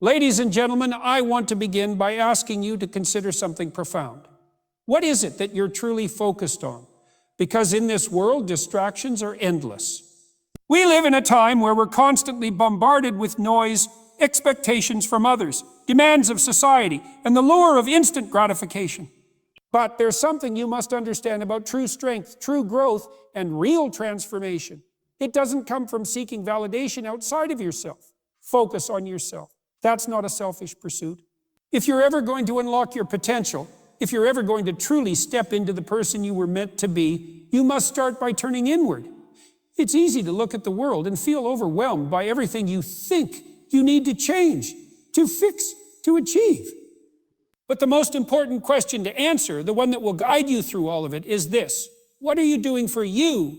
Ladies and gentlemen, I want to begin by asking you to consider something profound. What is it that you're truly focused on? Because in this world, distractions are endless. We live in a time where we're constantly bombarded with noise, expectations from others, demands of society, and the lure of instant gratification. But there's something you must understand about true strength, true growth, and real transformation. It doesn't come from seeking validation outside of yourself. Focus on yourself. That's not a selfish pursuit. If you're ever going to unlock your potential, if you're ever going to truly step into the person you were meant to be, you must start by turning inward. It's easy to look at the world and feel overwhelmed by everything you think you need to change, to fix, to achieve. But the most important question to answer, the one that will guide you through all of it, is this: what are you doing for you?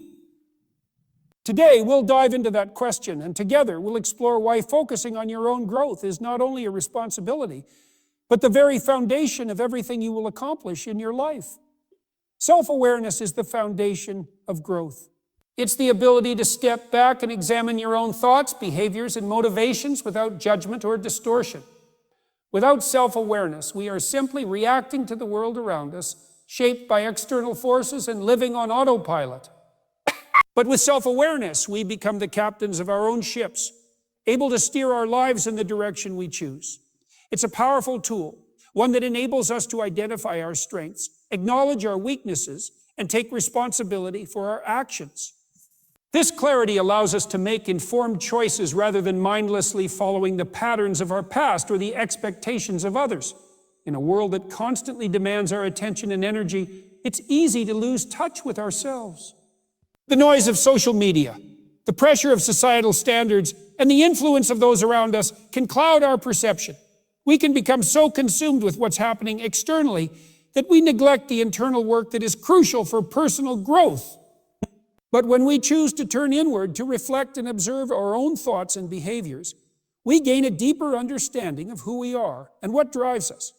Today, we'll dive into that question, and together we'll explore why focusing on your own growth is not only a responsibility, but the very foundation of everything you will accomplish in your life. Self-awareness is the foundation of growth. It's the ability to step back and examine your own thoughts, behaviors, and motivations without judgment or distortion. Without self-awareness, we are simply reacting to the world around us, shaped by external forces and living on autopilot. But with self-awareness, we become the captains of our own ships, able to steer our lives in the direction we choose. It's a powerful tool, one that enables us to identify our strengths, acknowledge our weaknesses, and take responsibility for our actions. This clarity allows us to make informed choices rather than mindlessly following the patterns of our past or the expectations of others. In a world that constantly demands our attention and energy, it's easy to lose touch with ourselves. The noise of social media, the pressure of societal standards, and the influence of those around us can cloud our perception. We can become so consumed with what's happening externally that we neglect the internal work that is crucial for personal growth. But when we choose to turn inward to reflect and observe our own thoughts and behaviors, we gain a deeper understanding of who we are and what drives us.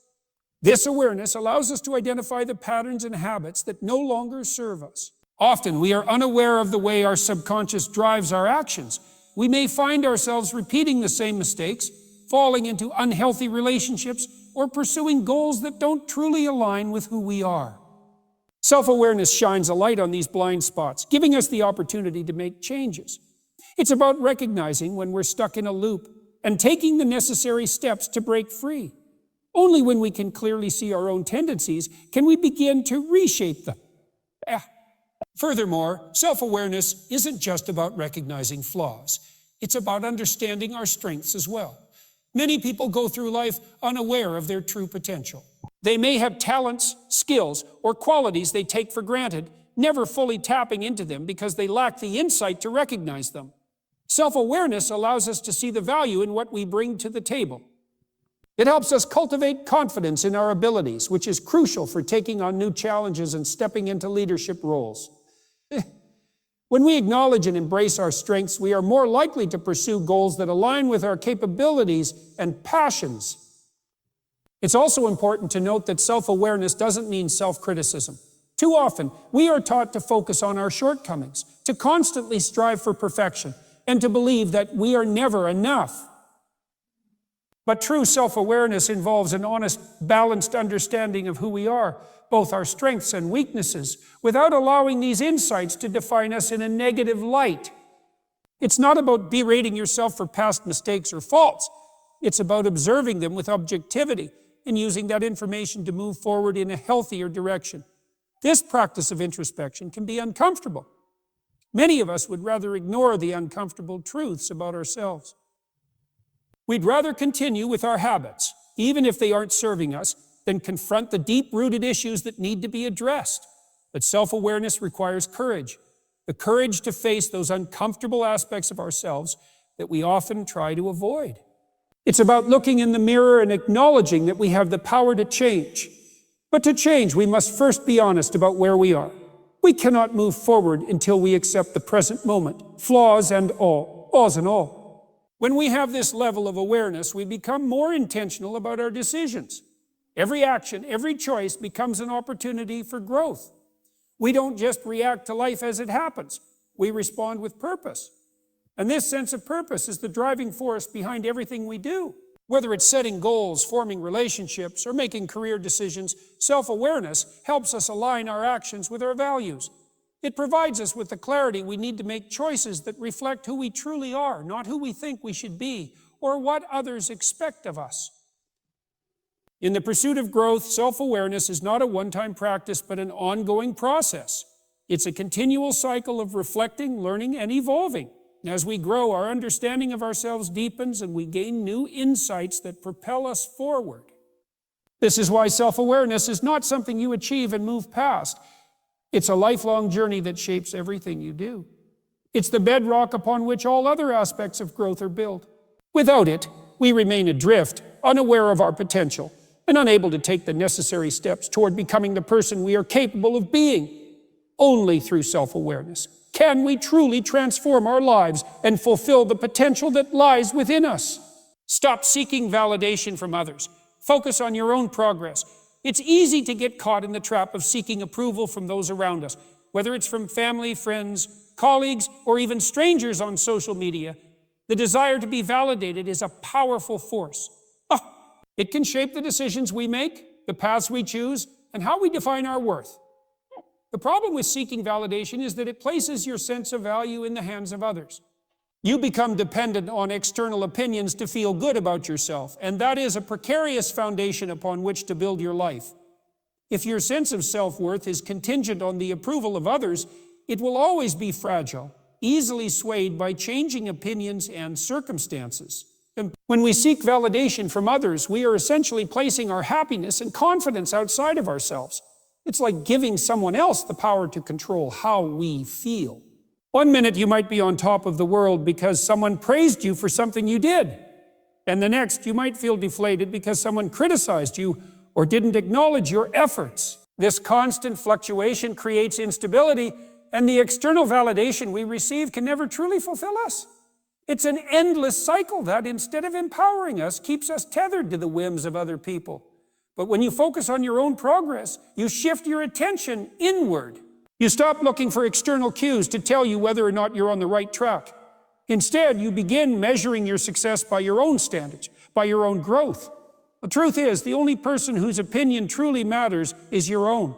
This awareness allows us to identify the patterns and habits that no longer serve us. Often we are unaware of the way our subconscious drives our actions. We may find ourselves repeating the same mistakes, falling into unhealthy relationships, or pursuing goals that don't truly align with who we are. Self-awareness shines a light on these blind spots, giving us the opportunity to make changes. It's about recognizing when we're stuck in a loop and taking the necessary steps to break free. Only when we can clearly see our own tendencies can we begin to reshape them. Furthermore, self-awareness isn't just about recognizing flaws. It's about understanding our strengths as well. Many people go through life unaware of their true potential. They may have talents, skills, or qualities they take for granted, never fully tapping into them because they lack the insight to recognize them. Self-awareness allows us to see the value in what we bring to the table. It helps us cultivate confidence in our abilities, which is crucial for taking on new challenges and stepping into leadership roles. When we acknowledge and embrace our strengths, we are more likely to pursue goals that align with our capabilities and passions. It's also important to note that self-awareness doesn't mean self-criticism. Too often, we are taught to focus on our shortcomings, to constantly strive for perfection, and to believe that we are never enough. But true self-awareness involves an honest, balanced understanding of who we are, both our strengths and weaknesses, without allowing these insights to define us in a negative light. It's not about berating yourself for past mistakes or faults. It's about observing them with objectivity and using that information to move forward in a healthier direction. This practice of introspection can be uncomfortable. Many of us would rather ignore the uncomfortable truths about ourselves. We'd rather continue with our habits, even if they aren't serving us, than confront the deep-rooted issues that need to be addressed. But self-awareness requires courage, the courage to face those uncomfortable aspects of ourselves that we often try to avoid. It's about looking in the mirror and acknowledging that we have the power to change. But to change, we must first be honest about where we are. We cannot move forward until we accept the present moment, flaws and all. When we have this level of awareness, we become more intentional about our decisions. Every action, every choice becomes an opportunity for growth. We don't just react to life as it happens. We respond with purpose. And this sense of purpose is the driving force behind everything we do. Whether it's setting goals, forming relationships, or making career decisions, self-awareness helps us align our actions with our values. It provides us with the clarity we need to make choices that reflect who we truly are, not who we think we should be, or what others expect of us. In the pursuit of growth, self-awareness is not a one-time practice, but an ongoing process. It's a continual cycle of reflecting, learning, and evolving. As we grow, our understanding of ourselves deepens and we gain new insights that propel us forward. This is why self-awareness is not something you achieve and move past. It's a lifelong journey that shapes everything you do. It's the bedrock upon which all other aspects of growth are built. Without it, we remain adrift, unaware of our potential, and unable to take the necessary steps toward becoming the person we are capable of being. Only through self-awareness can we truly transform our lives and fulfill the potential that lies within us. Stop seeking validation from others. Focus on your own progress. It's easy to get caught in the trap of seeking approval from those around us, whether it's from family, friends, colleagues, or even strangers on social media. The desire to be validated is a powerful force. It can shape the decisions we make, the paths we choose, and how we define our worth. The problem with seeking validation is that it places your sense of value in the hands of others. You become dependent on external opinions to feel good about yourself, and that is a precarious foundation upon which to build your life. If your sense of self-worth is contingent on the approval of others, it will always be fragile, easily swayed by changing opinions and circumstances. And when we seek validation from others, we are essentially placing our happiness and confidence outside of ourselves. It's like giving someone else the power to control how we feel. One minute you might be on top of the world because someone praised you for something you did. And the next you might feel deflated because someone criticized you or didn't acknowledge your efforts. This constant fluctuation creates instability, and the external validation we receive can never truly fulfill us. It's an endless cycle that, instead of empowering us, keeps us tethered to the whims of other people. But when you focus on your own progress, you shift your attention inward. You stop looking for external cues to tell you whether or not you're on the right track. Instead, you begin measuring your success by your own standards, by your own growth. The truth is, the only person whose opinion truly matters is your own.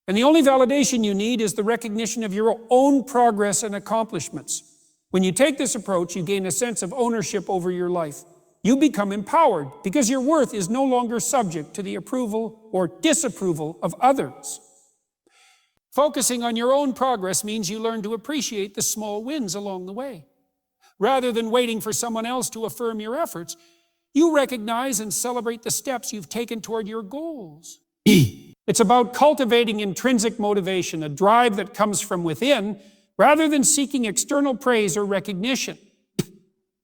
And the only validation you need is the recognition of your own progress and accomplishments. When you take this approach, you gain a sense of ownership over your life. You become empowered because your worth is no longer subject to the approval or disapproval of others. Focusing on your own progress means you learn to appreciate the small wins along the way. Rather than waiting for someone else to affirm your efforts, you recognize and celebrate the steps you've taken toward your goals. It's about cultivating intrinsic motivation, a drive that comes from within, rather than seeking external praise or recognition.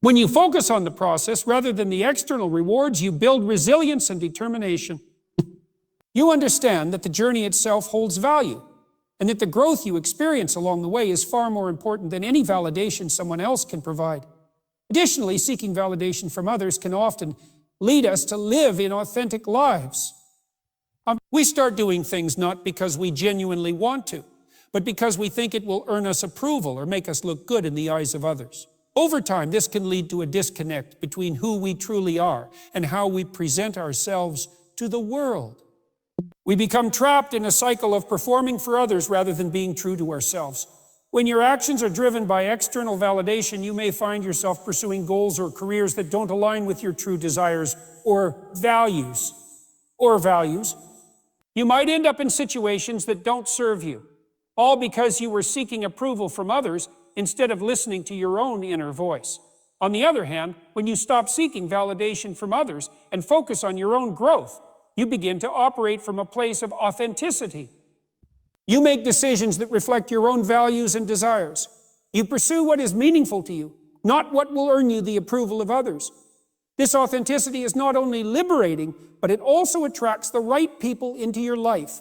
When you focus on the process rather than the external rewards, you build resilience and determination. You understand that the journey itself holds value, and that the growth you experience along the way is far more important than any validation someone else can provide. Additionally, seeking validation from others can often lead us to live inauthentic lives. We start doing things not because we genuinely want to, but because we think it will earn us approval or make us look good in the eyes of others. Over time, this can lead to a disconnect between who we truly are and how we present ourselves to the world. We become trapped in a cycle of performing for others rather than being true to ourselves. When your actions are driven by external validation, you may find yourself pursuing goals or careers that don't align with your true desires or values. You might end up in situations that don't serve you, all because you were seeking approval from others instead of listening to your own inner voice. On the other hand, when you stop seeking validation from others and focus on your own growth, you begin to operate from a place of authenticity. You make decisions that reflect your own values and desires. You pursue what is meaningful to you, not what will earn you the approval of others. This authenticity is not only liberating, but it also attracts the right people into your life.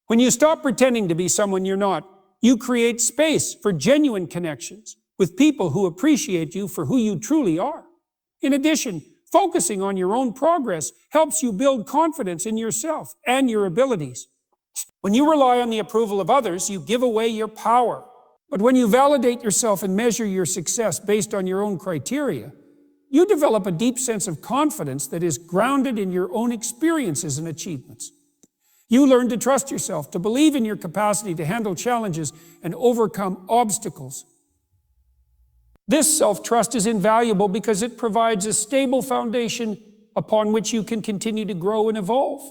When you stop pretending to be someone you're not, you create space for genuine connections with people who appreciate you for who you truly are. In addition, focusing on your own progress helps you build confidence in yourself and your abilities. When you rely on the approval of others, you give away your power. But when you validate yourself and measure your success based on your own criteria, you develop a deep sense of confidence that is grounded in your own experiences and achievements. You learn to trust yourself, to believe in your capacity to handle challenges and overcome obstacles. This self-trust is invaluable because it provides a stable foundation upon which you can continue to grow and evolve.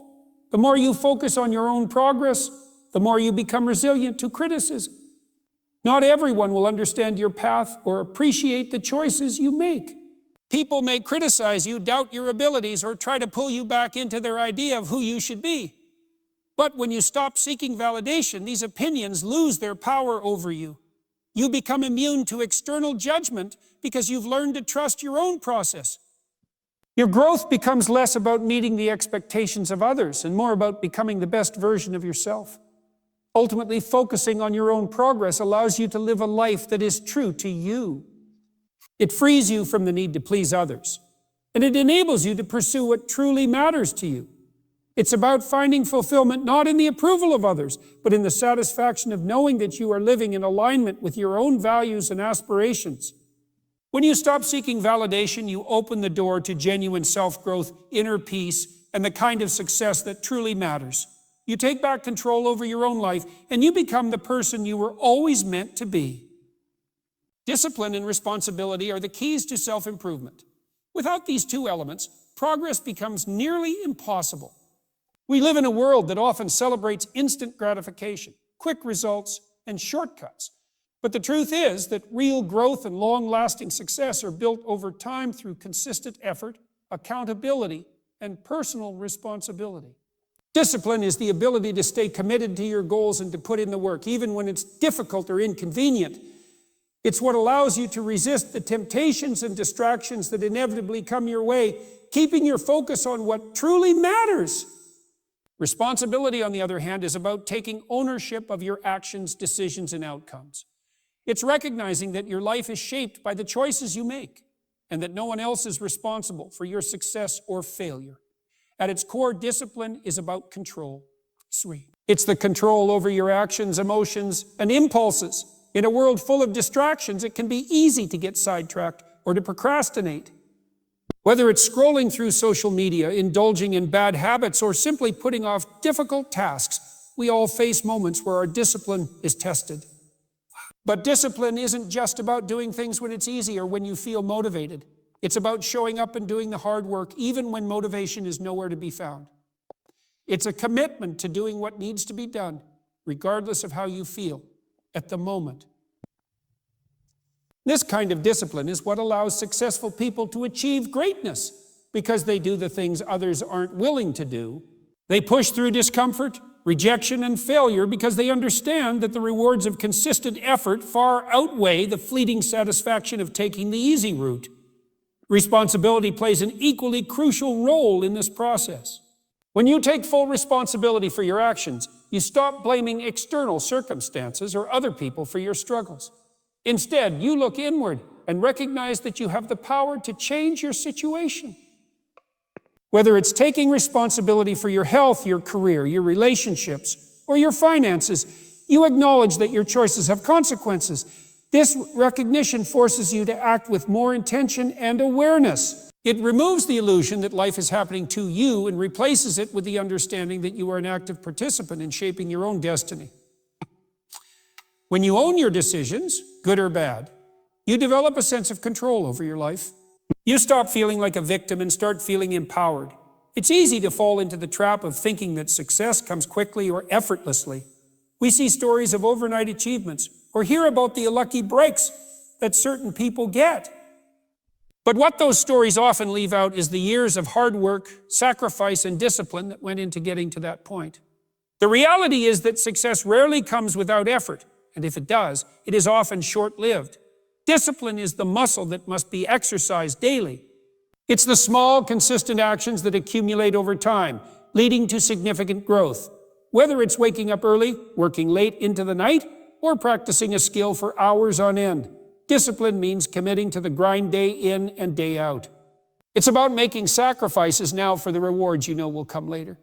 The more you focus on your own progress, the more you become resilient to criticism. Not everyone will understand your path or appreciate the choices you make. People may criticize you, doubt your abilities, or try to pull you back into their idea of who you should be. But when you stop seeking validation, these opinions lose their power over you. You become immune to external judgment because you've learned to trust your own process. Your growth becomes less about meeting the expectations of others and more about becoming the best version of yourself. Ultimately, focusing on your own progress allows you to live a life that is true to you. It frees you from the need to please others, and it enables you to pursue what truly matters to you. It's about finding fulfillment not in the approval of others, but in the satisfaction of knowing that you are living in alignment with your own values and aspirations. When you stop seeking validation, you open the door to genuine self-growth, inner peace, and the kind of success that truly matters. You take back control over your own life, and you become the person you were always meant to be. Discipline and responsibility are the keys to self-improvement. Without these two elements, progress becomes nearly impossible. We live in a world that often celebrates instant gratification, quick results, and shortcuts. But the truth is that real growth and long-lasting success are built over time through consistent effort, accountability, and personal responsibility. Discipline is the ability to stay committed to your goals and to put in the work, even when it's difficult or inconvenient. It's what allows you to resist the temptations and distractions that inevitably come your way, keeping your focus on what truly matters. Responsibility, on the other hand, is about taking ownership of your actions, decisions, and outcomes. It's recognizing that your life is shaped by the choices you make, and that no one else is responsible for your success or failure. At its core, discipline is about control. Sweet. It's the control over your actions, emotions, and impulses. In a world full of distractions, it can be easy to get sidetracked or to procrastinate. Whether it's scrolling through social media, indulging in bad habits, or simply putting off difficult tasks, we all face moments where our discipline is tested. But discipline isn't just about doing things when it's easy or when you feel motivated. It's about showing up and doing the hard work even when motivation is nowhere to be found. It's a commitment to doing what needs to be done, regardless of how you feel at the moment. This kind of discipline is what allows successful people to achieve greatness because they do the things others aren't willing to do. They push through discomfort, rejection, and failure because they understand that the rewards of consistent effort far outweigh the fleeting satisfaction of taking the easy route. Responsibility plays an equally crucial role in this process. When you take full responsibility for your actions, you stop blaming external circumstances or other people for your struggles. Instead, you look inward and recognize that you have the power to change your situation. Whether it's taking responsibility for your health, your career, your relationships, or your finances, you acknowledge that your choices have consequences. This recognition forces you to act with more intention and awareness. It removes the illusion that life is happening to you and replaces it with the understanding that you are an active participant in shaping your own destiny. When you own your decisions, good or bad, you develop a sense of control over your life. You stop feeling like a victim and start feeling empowered. It's easy to fall into the trap of thinking that success comes quickly or effortlessly. We see stories of overnight achievements or hear about the lucky breaks that certain people get. But what those stories often leave out is the years of hard work, sacrifice, and discipline that went into getting to that point. The reality is that success rarely comes without effort, and if it does, it is often short-lived. Discipline is the muscle that must be exercised daily. It's the small, consistent actions that accumulate over time, leading to significant growth. Whether it's waking up early, working late into the night, or practicing a skill for hours on end, discipline means committing to the grind day in and day out. It's about making sacrifices now for the rewards you know will come later.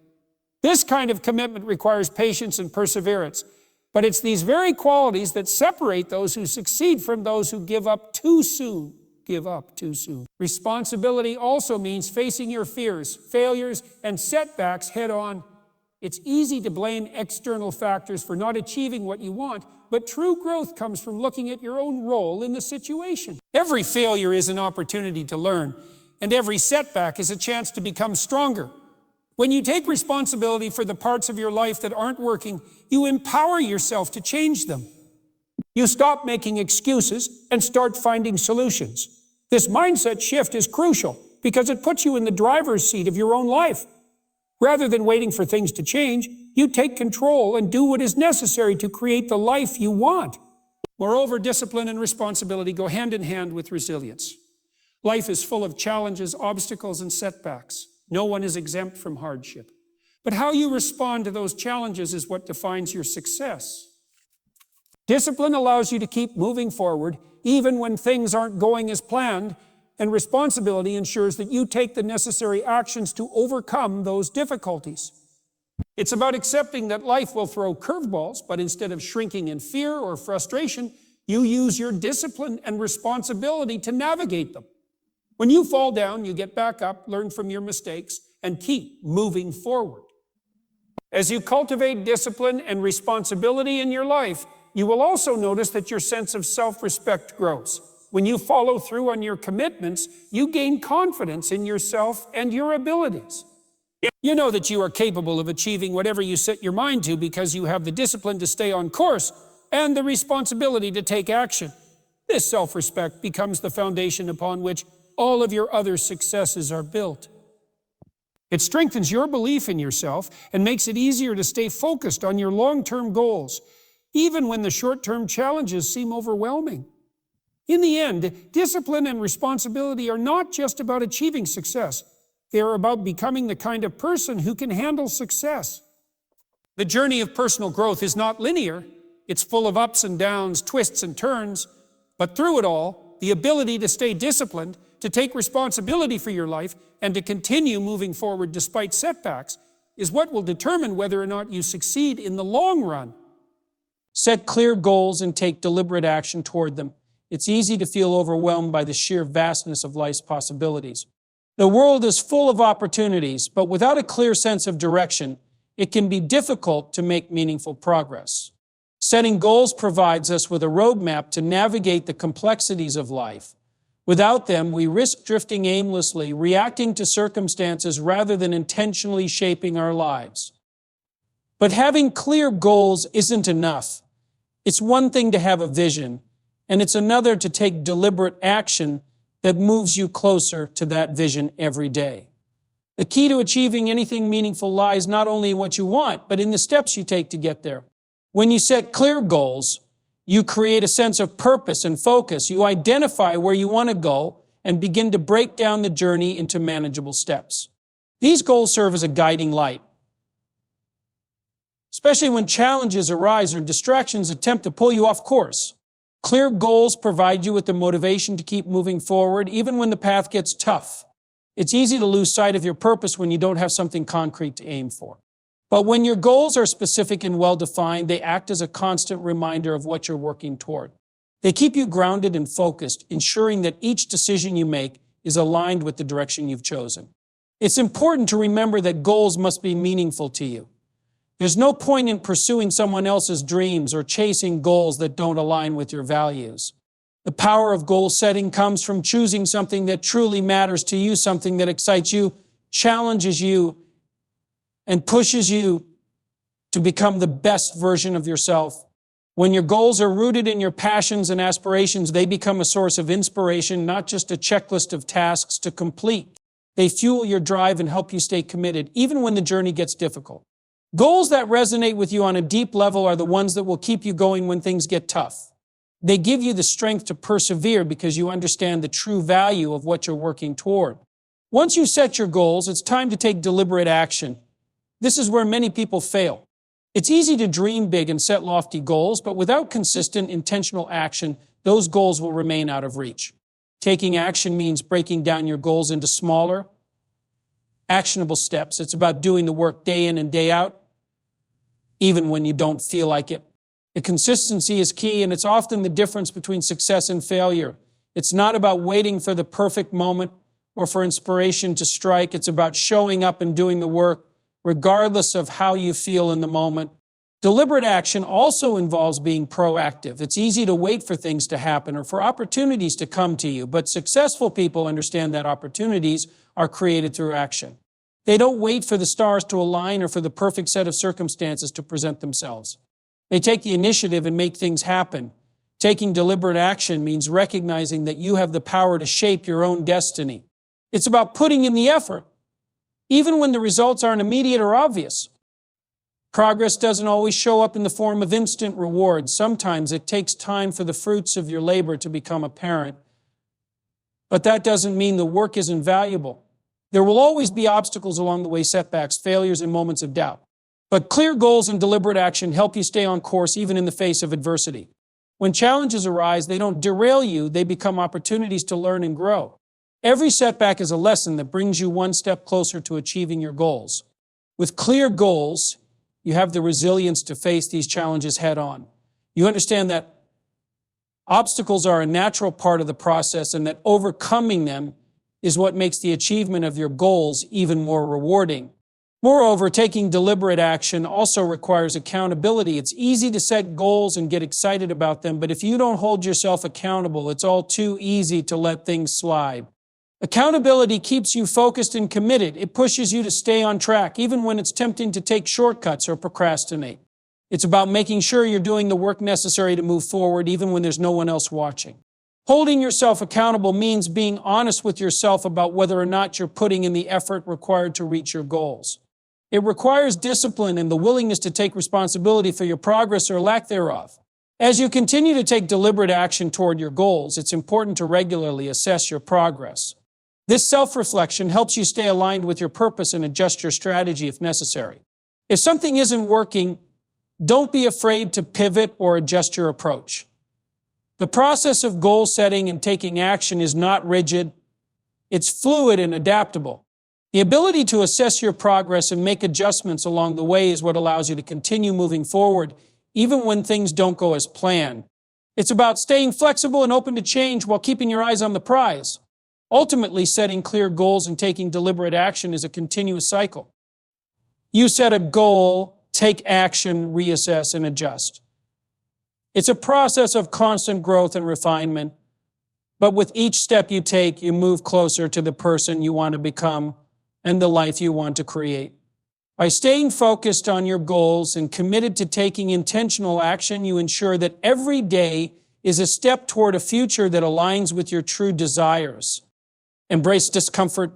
This kind of commitment requires patience and perseverance, but it's these very qualities that separate those who succeed from those who give up too soon. give up too soon. Responsibility also means facing your fears, failures, and setbacks head on. It's easy to blame external factors for not achieving what you want, but true growth comes from looking at your own role in the situation. Every failure is an opportunity to learn, and every setback is a chance to become stronger. When you take responsibility for the parts of your life that aren't working, you empower yourself to change them. You stop making excuses and start finding solutions. This mindset shift is crucial because it puts you in the driver's seat of your own life. Rather than waiting for things to change, you take control and do what is necessary to create the life you want. Moreover, discipline and responsibility go hand in hand with resilience. Life is full of challenges, obstacles, and setbacks. No one is exempt from hardship. But how you respond to those challenges is what defines your success. Discipline allows you to keep moving forward even when things aren't going as planned, and responsibility ensures that you take the necessary actions to overcome those difficulties. It's about accepting that life will throw curveballs, but instead of shrinking in fear or frustration, you use your discipline and responsibility to navigate them. When you fall down, you get back up, learn from your mistakes, and keep moving forward. As you cultivate discipline and responsibility in your life, you will also notice that your sense of self-respect grows. When you follow through on your commitments, you gain confidence in yourself and your abilities. You know that you are capable of achieving whatever you set your mind to because you have the discipline to stay on course and the responsibility to take action. This self-respect becomes the foundation upon which all of your other successes are built. It strengthens your belief in yourself and makes it easier to stay focused on your long-term goals, even when the short-term challenges seem overwhelming. In the end, discipline and responsibility are not just about achieving success. They are about becoming the kind of person who can handle success. The journey of personal growth is not linear. It's full of ups and downs, twists and turns. But through it all, the ability to stay disciplined, to take responsibility for your life, and to continue moving forward despite setbacks is what will determine whether or not you succeed in the long run. Set clear goals and take deliberate action toward them. It's easy to feel overwhelmed by the sheer vastness of life's possibilities. The world is full of opportunities, but without a clear sense of direction, it can be difficult to make meaningful progress. Setting goals provides us with a roadmap to navigate the complexities of life. Without them, we risk drifting aimlessly, reacting to circumstances rather than intentionally shaping our lives. But having clear goals isn't enough. It's one thing to have a vision, and it's another to take deliberate action that moves you closer to that vision every day. The key to achieving anything meaningful lies not only in what you want, but in the steps you take to get there. When you set clear goals, you create a sense of purpose and focus. You identify where you want to go and begin to break down the journey into manageable steps. These goals serve as a guiding light, especially when challenges arise or distractions attempt to pull you off course. Clear goals provide you with the motivation to keep moving forward, even when the path gets tough. It's easy to lose sight of your purpose when you don't have something concrete to aim for. But when your goals are specific and well-defined, they act as a constant reminder of what you're working toward. They keep you grounded and focused, ensuring that each decision you make is aligned with the direction you've chosen. It's important to remember that goals must be meaningful to you. There's no point in pursuing someone else's dreams or chasing goals that don't align with your values. The power of goal setting comes from choosing something that truly matters to you, something that excites you, challenges you, and pushes you to become the best version of yourself. When your goals are rooted in your passions and aspirations, they become a source of inspiration, not just a checklist of tasks to complete. They fuel your drive and help you stay committed, even when the journey gets difficult. Goals that resonate with you on a deep level are the ones that will keep you going when things get tough. They give you the strength to persevere because you understand the true value of what you're working toward. Once you set your goals, it's time to take deliberate action. This is where many people fail. It's easy to dream big and set lofty goals, but without consistent, intentional action, those goals will remain out of reach. Taking action means breaking down your goals into smaller, actionable steps. It's about doing the work day in and day out, even when you don't feel like it. The consistency is key, and it's often the difference between success and failure. It's not about waiting for the perfect moment or for inspiration to strike. It's about showing up and doing the work, regardless of how you feel in the moment. Deliberate action also involves being proactive. It's easy to wait for things to happen or for opportunities to come to you, but successful people understand that opportunities are created through action. They don't wait for the stars to align or for the perfect set of circumstances to present themselves. They take the initiative and make things happen. Taking deliberate action means recognizing that you have the power to shape your own destiny. It's about putting in the effort, even when the results aren't immediate or obvious. Progress doesn't always show up in the form of instant rewards. Sometimes it takes time for the fruits of your labor to become apparent. But that doesn't mean the work isn't valuable. There will always be obstacles along the way, setbacks, failures, and moments of doubt. But clear goals and deliberate action help you stay on course even in the face of adversity. When challenges arise, they don't derail you, they become opportunities to learn and grow. Every setback is a lesson that brings you one step closer to achieving your goals. With clear goals, you have the resilience to face these challenges head on. You understand that obstacles are a natural part of the process and that overcoming them is what makes the achievement of your goals even more rewarding. Moreover, taking deliberate action also requires accountability. It's easy to set goals and get excited about them, but if you don't hold yourself accountable, it's all too easy to let things slide. Accountability keeps you focused and committed. It pushes you to stay on track, even when it's tempting to take shortcuts or procrastinate. It's about making sure you're doing the work necessary to move forward, even when there's no one else watching. Holding yourself accountable means being honest with yourself about whether or not you're putting in the effort required to reach your goals. It requires discipline and the willingness to take responsibility for your progress or lack thereof. As you continue to take deliberate action toward your goals, it's important to regularly assess your progress. This self-reflection helps you stay aligned with your purpose and adjust your strategy if necessary. If something isn't working, don't be afraid to pivot or adjust your approach. The process of goal setting and taking action is not rigid. It's fluid and adaptable. The ability to assess your progress and make adjustments along the way is what allows you to continue moving forward, even when things don't go as planned. It's about staying flexible and open to change while keeping your eyes on the prize. Ultimately, setting clear goals and taking deliberate action is a continuous cycle. You set a goal, take action, reassess, and adjust. It's a process of constant growth and refinement, but with each step you take, you move closer to the person you want to become and the life you want to create. By staying focused on your goals and committed to taking intentional action, you ensure that every day is a step toward a future that aligns with your true desires. Embrace discomfort.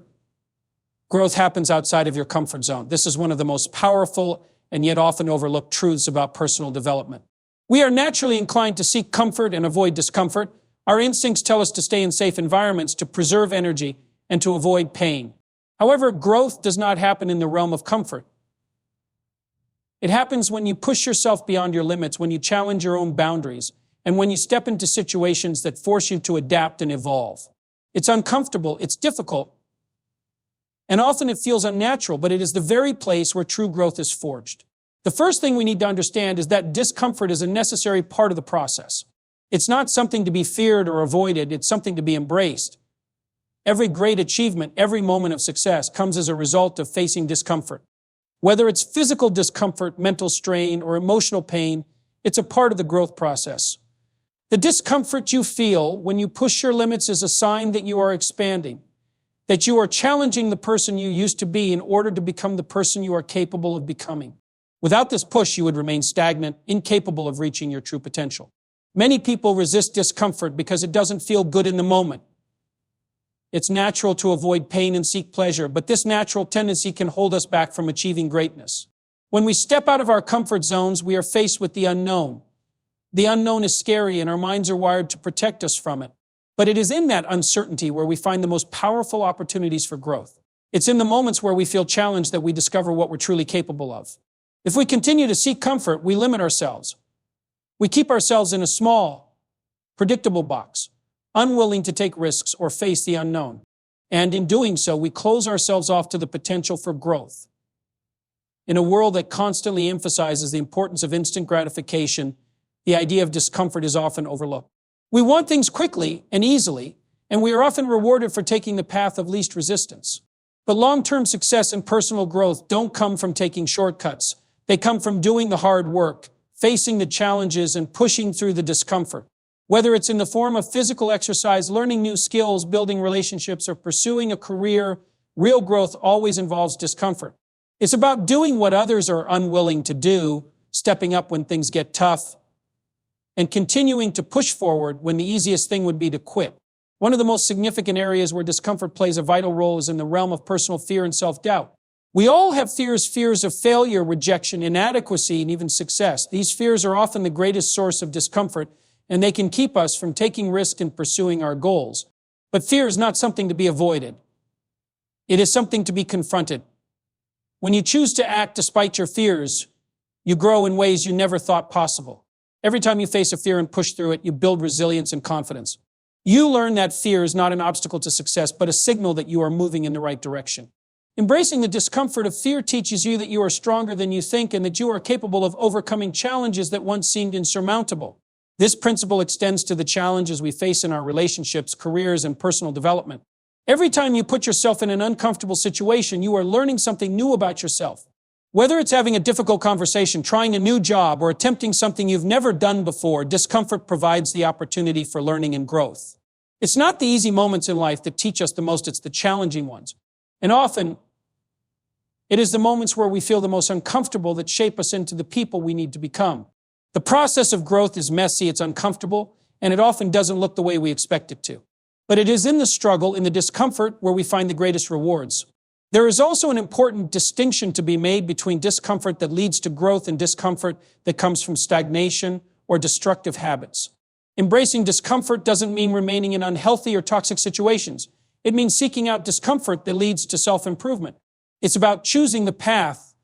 Growth happens outside of your comfort zone. This is one of the most powerful and yet often overlooked truths about personal development. We are naturally inclined to seek comfort and avoid discomfort. Our instincts tell us to stay in safe environments, to preserve energy, and to avoid pain. However, growth does not happen in the realm of comfort. It happens when you push yourself beyond your limits, when you challenge your own boundaries, and when you step into situations that force you to adapt and evolve. It's uncomfortable, it's difficult, and often it feels unnatural, but it is the very place where true growth is forged. The first thing we need to understand is that discomfort is a necessary part of the process. It's not something to be feared or avoided, it's something to be embraced. Every great achievement, every moment of success comes as a result of facing discomfort. Whether it's physical discomfort, mental strain, or emotional pain, it's a part of the growth process. The discomfort you feel when you push your limits is a sign that you are expanding, that you are challenging the person you used to be in order to become the person you are capable of becoming. Without this push, you would remain stagnant, incapable of reaching your true potential. Many people resist discomfort because it doesn't feel good in the moment. It's natural to avoid pain and seek pleasure, but this natural tendency can hold us back from achieving greatness. When we step out of our comfort zones, we are faced with the unknown. The unknown is scary, and our minds are wired to protect us from it. But it is in that uncertainty where we find the most powerful opportunities for growth. It's in the moments where we feel challenged that we discover what we're truly capable of. If we continue to seek comfort, we limit ourselves. We keep ourselves in a small, predictable box, unwilling to take risks or face the unknown. And in doing so, we close ourselves off to the potential for growth. In a world that constantly emphasizes the importance of instant gratification, the idea of discomfort is often overlooked. We want things quickly and easily, and we are often rewarded for taking the path of least resistance. But long-term success and personal growth don't come from taking shortcuts. They come from doing the hard work, facing the challenges, and pushing through the discomfort. Whether it's in the form of physical exercise, learning new skills, building relationships, or pursuing a career, real growth always involves discomfort. It's about doing what others are unwilling to do, stepping up when things get tough, and continuing to push forward when the easiest thing would be to quit. One of the most significant areas where discomfort plays a vital role is in the realm of personal fear and self-doubt. We all have fears of failure, rejection, inadequacy, and even success. These fears are often the greatest source of discomfort, and they can keep us from taking risks and pursuing our goals. But fear is not something to be avoided. It is something to be confronted. When you choose to act despite your fears, you grow in ways you never thought possible. Every time you face a fear and push through it, you build resilience and confidence. You learn that fear is not an obstacle to success, but a signal that you are moving in the right direction. Embracing the discomfort of fear teaches you that you are stronger than you think and that you are capable of overcoming challenges that once seemed insurmountable. This principle extends to the challenges we face in our relationships, careers, and personal development. Every time you put yourself in an uncomfortable situation, you are learning something new about yourself. Whether it's having a difficult conversation, trying a new job, or attempting something you've never done before, discomfort provides the opportunity for learning and growth. It's not the easy moments in life that teach us the most, it's the challenging ones. And often, it is the moments where we feel the most uncomfortable that shape us into the people we need to become. The process of growth is messy, it's uncomfortable, and it often doesn't look the way we expect it to. But it is in the struggle, in the discomfort, where we find the greatest rewards. There is also an important distinction to be made between discomfort that leads to growth and discomfort that comes from stagnation or destructive habits. Embracing discomfort doesn't mean remaining in unhealthy or toxic situations. It means seeking out discomfort that leads to self-improvement. It's about choosing the path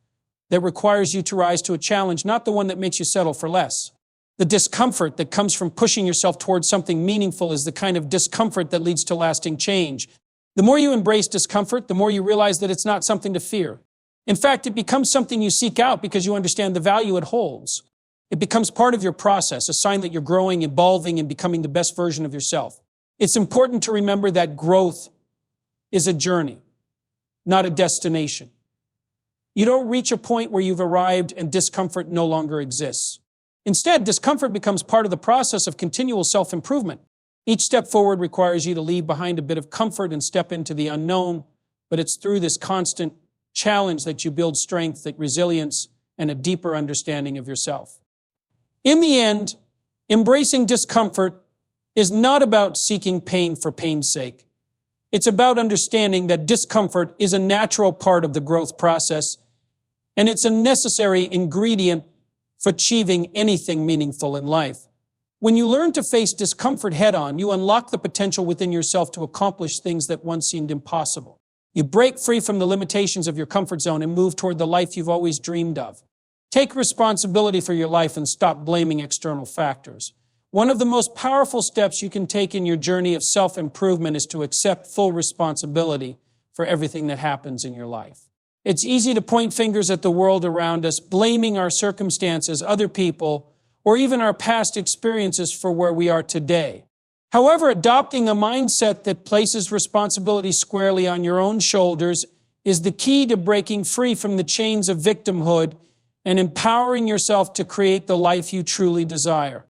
that requires you to rise to a challenge, not the one that makes you settle for less. The discomfort that comes from pushing yourself towards something meaningful is the kind of discomfort that leads to lasting change. The more you embrace discomfort, the more you realize that it's not something to fear. In fact, it becomes something you seek out because you understand the value it holds. It becomes part of your process, a sign that you're growing, evolving, and becoming the best version of yourself. It's important to remember that growth is a journey, not a destination. You don't reach a point where you've arrived and discomfort no longer exists. Instead, discomfort becomes part of the process of continual self-improvement. Each step forward requires you to leave behind a bit of comfort and step into the unknown, but it's through this constant challenge that you build strength, resilience, and a deeper understanding of yourself. In the end, embracing discomfort is not about seeking pain for pain's sake. It's about understanding that discomfort is a natural part of the growth process, and it's a necessary ingredient for achieving anything meaningful in life. When you learn to face discomfort head-on, you unlock the potential within yourself to accomplish things that once seemed impossible. You break free from the limitations of your comfort zone and move toward the life you've always dreamed of. Take responsibility for your life and stop blaming external factors. One of the most powerful steps you can take in your journey of self-improvement is to accept full responsibility for everything that happens in your life. It's easy to point fingers at the world around us, blaming our circumstances, other people, or even our past experiences for where we are today. However, adopting a mindset that places responsibility squarely on your own shoulders is the key to breaking free from the chains of victimhood and empowering yourself to create the life you truly desire.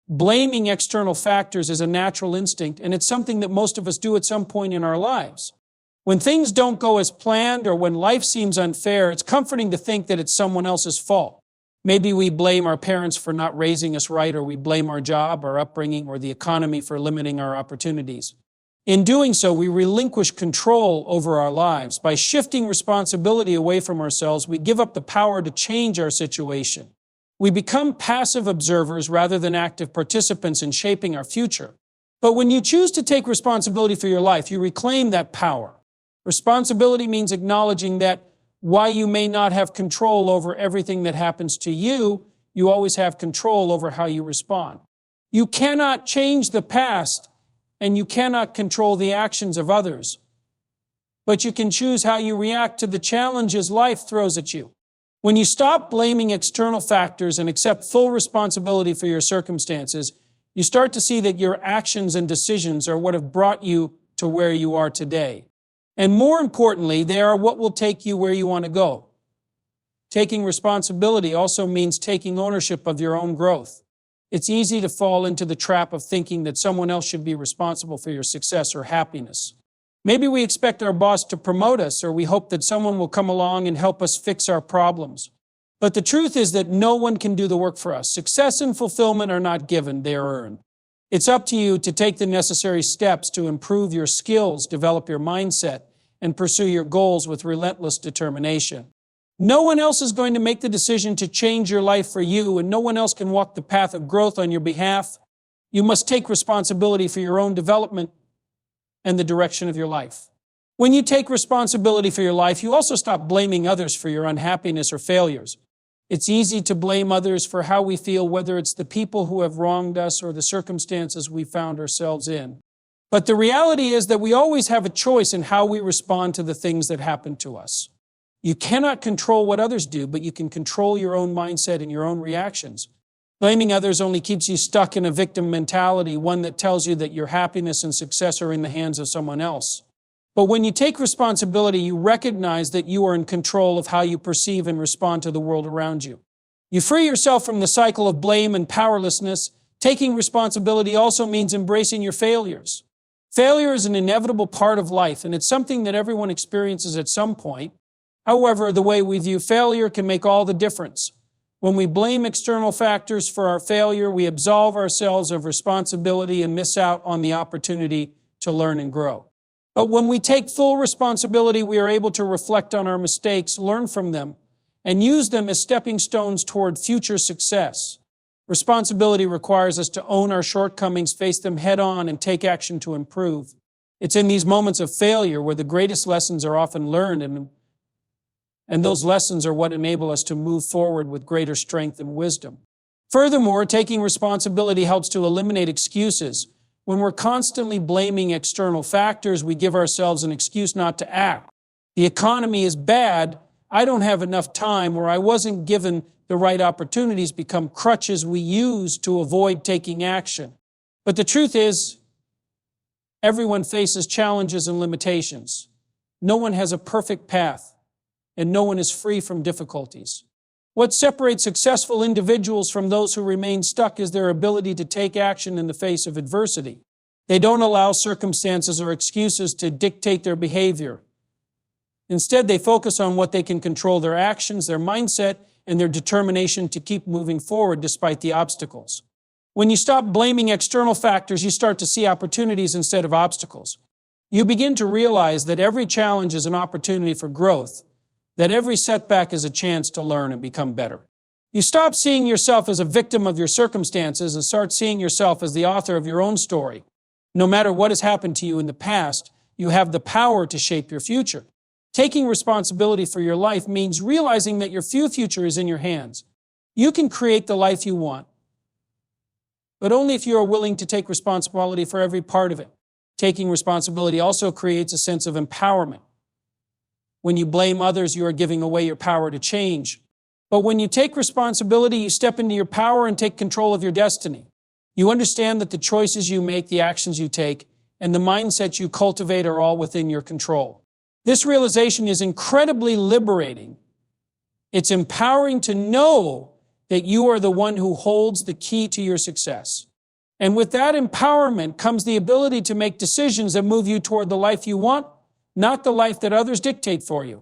Blaming external factors is a natural instinct, and it's something that most of us do at some point in our lives. When things don't go as planned or when life seems unfair, it's comforting to think that it's someone else's fault. Maybe we blame our parents for not raising us right, or we blame our job, our upbringing, or the economy for limiting our opportunities. In doing so, we relinquish control over our lives. By shifting responsibility away from ourselves, we give up the power to change our situation. We become passive observers rather than active participants in shaping our future. But when you choose to take responsibility for your life, you reclaim that power. Responsibility means acknowledging that while you may not have control over everything that happens to you, you always have control over how you respond. You cannot change the past, and you cannot control the actions of others. But you can choose how you react to the challenges life throws at you. When you stop blaming external factors and accept full responsibility for your circumstances, You start to see that your actions and decisions are what have brought you to where you are today. And more importantly, they are what will take you where you want to go. Taking responsibility also means taking ownership of your own growth. It's easy to fall into the trap of thinking that someone else should be responsible for your success or happiness. Maybe we expect our boss to promote us, or we hope that someone will come along and help us fix our problems. But the truth is that no one can do the work for us. Success and fulfillment are not given, they are earned. It's up to you to take the necessary steps to improve your skills, develop your mindset, and pursue your goals with relentless determination. No one else is going to make the decision to change your life for you, and no one else can walk the path of growth on your behalf. You must take responsibility for your own development and the direction of your life. When you take responsibility for your life, you also stop blaming others for your unhappiness or failures. It's easy to blame others for how we feel, whether it's the people who have wronged us or the circumstances we found ourselves in. But the reality is that we always have a choice in how we respond to the things that happen to us. You cannot control what others do, but you can control your own mindset and your own reactions. Blaming others only keeps you stuck in a victim mentality, one that tells you that your happiness and success are in the hands of someone else. But when you take responsibility, you recognize that you are in control of how you perceive and respond to the world around you. You free yourself from the cycle of blame and powerlessness. Taking responsibility also means embracing your failures. Failure is an inevitable part of life, and it's something that everyone experiences at some point. However, the way we view failure can make all the difference. When we blame external factors for our failure, we absolve ourselves of responsibility and miss out on the opportunity to learn and grow. But when we take full responsibility, we are able to reflect on our mistakes, learn from them, and use them as stepping stones toward future success. Responsibility requires us to own our shortcomings, face them head on, and take action to improve. It's in these moments of failure where the greatest lessons are often learned, and those lessons are what enable us to move forward with greater strength and wisdom. Furthermore, taking responsibility helps to eliminate excuses. When we're constantly blaming external factors, we give ourselves an excuse not to act. The economy is bad, I don't have enough time, or I wasn't given the right opportunities become crutches we use to avoid taking action. But the truth is, everyone faces challenges and limitations. No one has a perfect path, and no one is free from difficulties. What separates successful individuals from those who remain stuck is their ability to take action in the face of adversity. They don't allow circumstances or excuses to dictate their behavior. Instead, they focus on what they can control: their actions, their mindset, and their determination to keep moving forward despite the obstacles. When you stop blaming external factors, you start to see opportunities instead of obstacles. You begin to realize that every challenge is an opportunity for growth, that every setback is a chance to learn and become better. You stop seeing yourself as a victim of your circumstances and start seeing yourself as the author of your own story. No matter what has happened to you in the past, you have the power to shape your future. Taking responsibility for your life means realizing that your future is in your hands. You can create the life you want, but only if you are willing to take responsibility for every part of it. Taking responsibility also creates a sense of empowerment. When you blame others, you are giving away your power to change. But when you take responsibility, you step into your power and take control of your destiny. You understand that the choices you make, the actions you take, and the mindset you cultivate are all within your control. This realization is incredibly liberating. It's empowering to know that you are the one who holds the key to your success. And with that empowerment comes the ability to make decisions that move you toward the life you want, not the life that others dictate for you.